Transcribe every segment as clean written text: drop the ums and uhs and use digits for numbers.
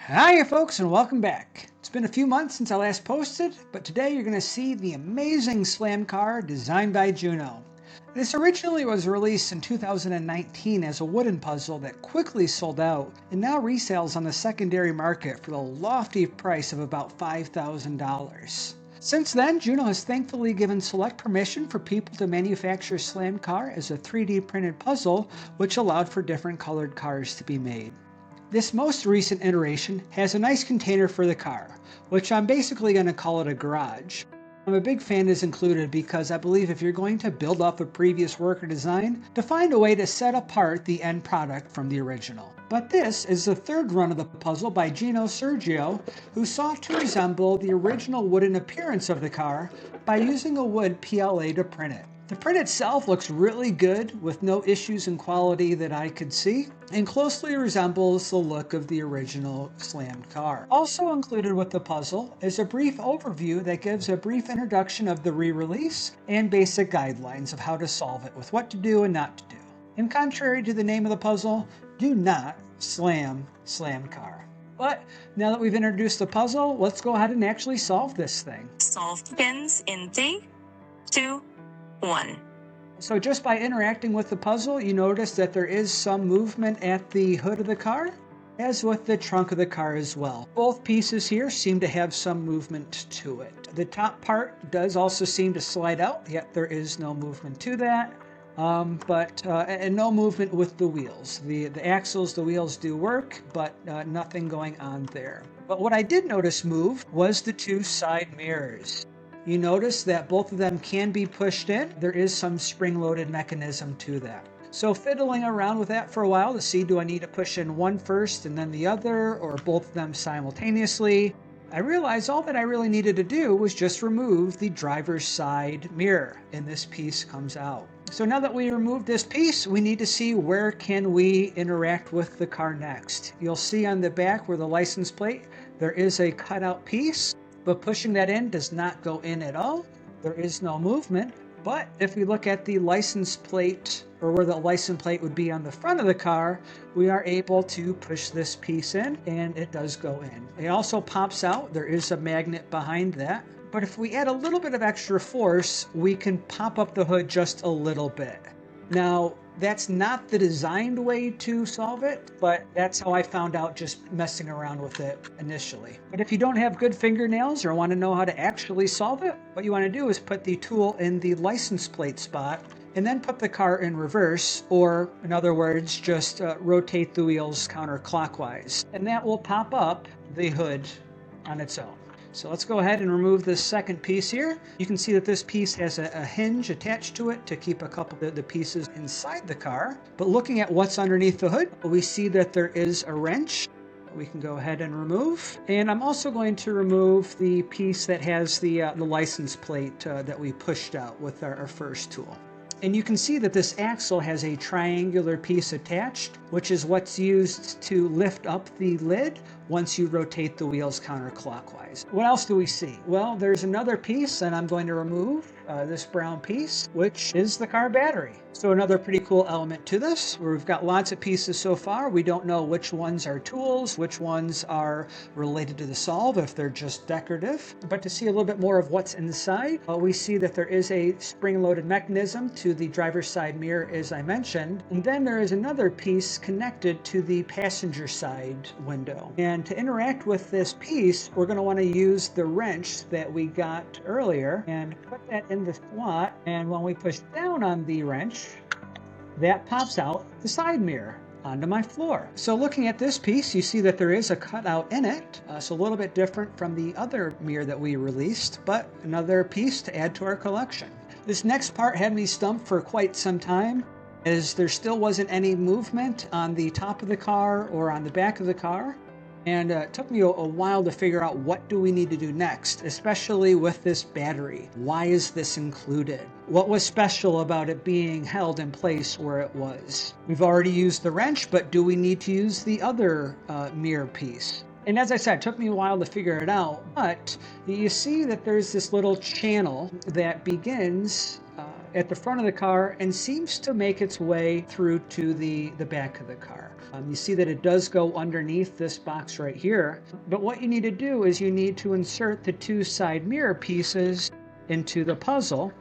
Hiya folks and welcome back. It's been a few months since I last posted, but today you're going to see the amazing slam car designed by Juno. This originally was released in 2019 as a wooden puzzle that quickly sold out and now resells on the secondary market for the lofty price of about $5,000. Since then, Juno has thankfully given select permission for people to manufacture Slam Car as a 3D printed puzzle, which allowed for different colored cars to be made. This most recent iteration has a nice container for the car, which I'm basically going to call it a garage. I'm a big fan is included because I believe if you're going to build off a previous work or design, to find a way to set apart the end product from the original. But this is the third run of the puzzle by Gino Sergio, who sought to resemble the original wooden appearance of the car by using a wood PLA to print it. The print itself looks really good with no issues in quality that I could see and closely resembles the look of the original slammed car. Also included with the puzzle is a brief overview that gives a brief introduction of the re-release and basic guidelines of how to solve it with what to do and not to do. And contrary to the name of the puzzle, do not slam car. But now that we've introduced the puzzle, let's go ahead and actually solve this thing. Solve begins in 3, 2, 1. So just by interacting with the puzzle, you notice that there is some movement at the hood of the car, as with the trunk of the car as well. Both pieces here seem to have some movement to it. The top part does also seem to slide out, yet there is no movement to that. And no movement with the wheels. The axles, the wheels do work, but nothing going on there. But what I did notice move was the two side mirrors. You notice that both of them can be pushed in. There is some spring-loaded mechanism to that. So fiddling around with that for a while to see, do I need to push in one first and then the other, or both of them simultaneously? I realized all that I really needed to do was just remove the driver's side mirror, and this piece comes out. So now that we removed this piece, we need to see where can we interact with the car next. You'll see on the back where the license plate, there is a cutout piece. But pushing that in does not go in at all. There is no movement. But if we look at the license plate, or where the license plate would be on the front of the car, we are able to push this piece in and it does go in. It also pops out. There is a magnet behind that. But if we add a little bit of extra force, we can pop up the hood just a little bit. Now, that's not the designed way to solve it, but that's how I found out just messing around with it initially. But if you don't have good fingernails or want to know how to actually solve it, what you want to do is put the tool in the license plate spot and then put the car in reverse, or in other words, just rotate the wheels counterclockwise. And that will pop up the hood on its own. So let's go ahead and remove this second piece here. You can see that this piece has a hinge attached to it to keep a couple of the pieces inside the car. But looking at what's underneath the hood, we see that there is a wrench we can go ahead and remove. And I'm also going to remove the piece that has the license plate that we pushed out with our first tool. And you can see that this axle has a triangular piece attached, which is what's used to lift up the lid once you rotate the wheels counterclockwise. What else do we see? Well, there's another piece that I'm going to remove, this brown piece, which is the car battery. So another pretty cool element to this, where we've got lots of pieces so far. We don't know which ones are tools, which ones are related to the solve, if they're just decorative. But to see a little bit more of what's inside, we see that there is a spring-loaded mechanism to the driver's side mirror, as I mentioned. And then there is another piece connected to the passenger side window. And to interact with this piece, we're going to want to use the wrench that we got earlier and put that in the slot. And when we push down on the wrench, that pops out the side mirror onto my floor. So looking at this piece, you see that there is a cutout in it. So a little bit different from the other mirror that we released, but another piece to add to our collection. This next part had me stumped for quite some time, as there still wasn't any movement on the top of the car or on the back of the car. And it took me a while to figure out what do we need to do next, especially with this battery. Why is this included? What was special about it being held in place where it was? We've already used the wrench, but do we need to use the other mirror piece? And as I said, it took me a while to figure it out, but you see that there's this little channel that begins at the front of the car and seems to make its way through to the back of the car. You see that it does go underneath this box right here. But what you need to do is you need to insert the two side mirror pieces into the puzzle.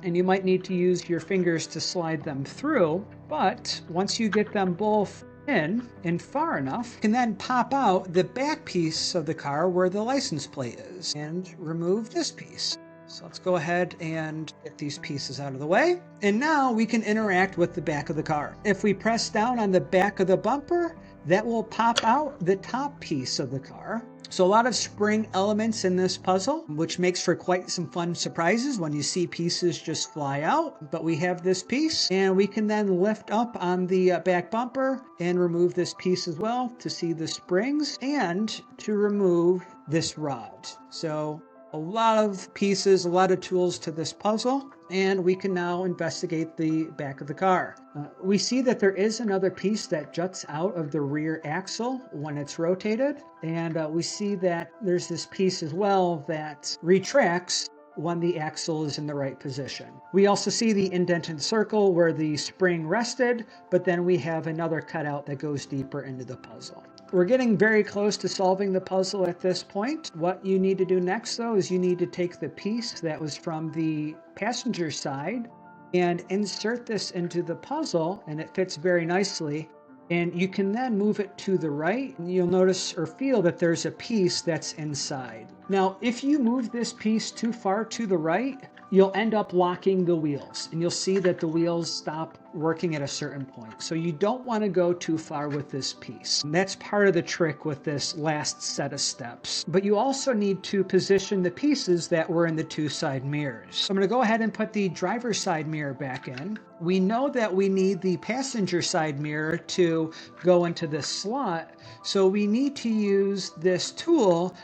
And you might need to use your fingers to slide them through. But once you get them both in and far enough, you can then pop out the back piece of the car where the license plate is and remove this piece. So let's go ahead and get these pieces out of the way. And now we can interact with the back of the car. If we press down on the back of the bumper, that will pop out the top piece of the car. So a lot of spring elements in this puzzle, which makes for quite some fun surprises when you see pieces just fly out. But we have this piece, and we can then lift up on the back bumper and remove this piece as well to see the springs and to remove this rod. So a lot of pieces, a lot of tools to this puzzle, and we can now investigate the back of the car. We see that there is another piece that juts out of the rear axle when it's rotated, and we see that there's this piece as well that retracts when the axle is in the right position. We also see the indented circle where the spring rested, but then we have another cutout that goes deeper into the puzzle. We're getting very close to solving the puzzle at this point. What you need to do next, though, is you need to take the piece that was from the passenger side and insert this into the puzzle, and it fits very nicely. And you can then move it to the right, and you'll notice or feel that there's a piece that's inside. Now, if you move this piece too far to the right, you'll end up locking the wheels, and you'll see that the wheels stop working at a certain point. So you don't want to go too far with this piece. And that's part of the trick with this last set of steps. But you also need to position the pieces that were in the two side mirrors. So I'm going to go ahead and put the driver's side mirror back in. We know that we need the passenger side mirror to go into this slot, so we need to use this tool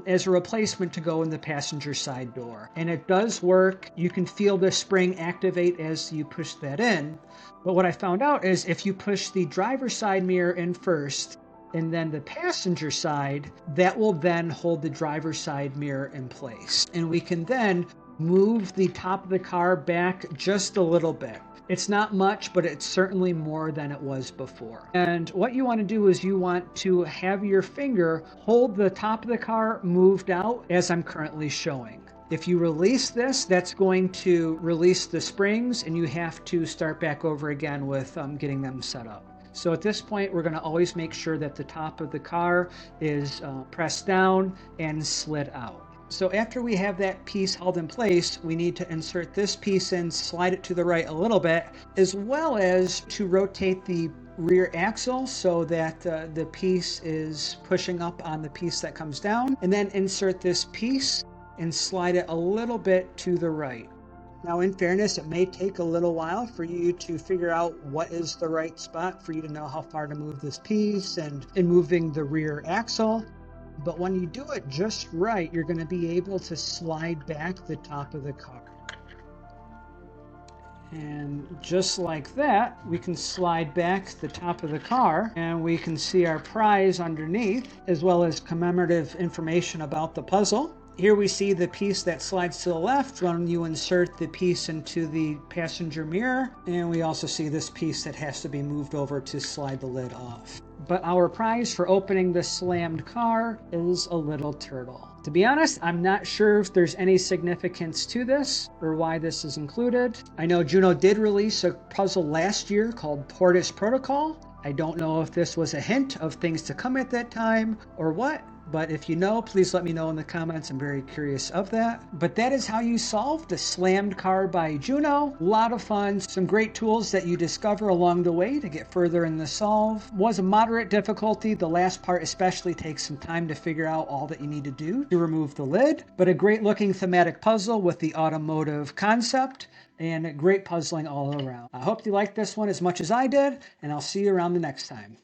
as a replacement to go in the passenger side door. And it does work. You can feel the spring activate as you push that in. But what I found out is if you push the driver's side mirror in first and then the passenger side, that will then hold the driver's side mirror in place. And we can then move the top of the car back just a little bit. It's not much, but it's certainly more than it was before. And what you want to do is you want to have your finger hold the top of the car moved out as I'm currently showing. If you release this, that's going to release the springs and you have to start back over again with getting them set up. So at this point, we're going to always make sure that the top of the car is pressed down and slid out. So after we have that piece held in place, we need to insert this piece in, slide it to the right a little bit, as well as to rotate the rear axle so that the piece is pushing up on the piece that comes down, and then insert this piece and slide it a little bit to the right. Now, in fairness, it may take a little while for you to figure out what is the right spot for you to know how far to move this piece and in moving the rear axle. But when you do it just right, you're going to be able to slide back the top of the car. And just like that, we can slide back the top of the car and we can see our prize underneath, as well as commemorative information about the puzzle. Here we see the piece that slides to the left when you insert the piece into the passenger mirror. And we also see this piece that has to be moved over to slide the lid off. But our prize for opening the slammed car is a little turtle. To be honest, I'm not sure if there's any significance to this or why this is included. I know Juno did release a puzzle last year called Tortoise Protocol. I don't know if this was a hint of things to come at that time or what. But if you know, please let me know in the comments. I'm very curious of that. But that is how you solve the slammed car by Juno. A lot of fun, some great tools that you discover along the way to get further in the solve. Was a moderate difficulty. The last part especially takes some time to figure out all that you need to do to remove the lid. But a great looking thematic puzzle with the automotive concept and great puzzling all around. I hope you liked this one as much as I did, and I'll see you around the next time.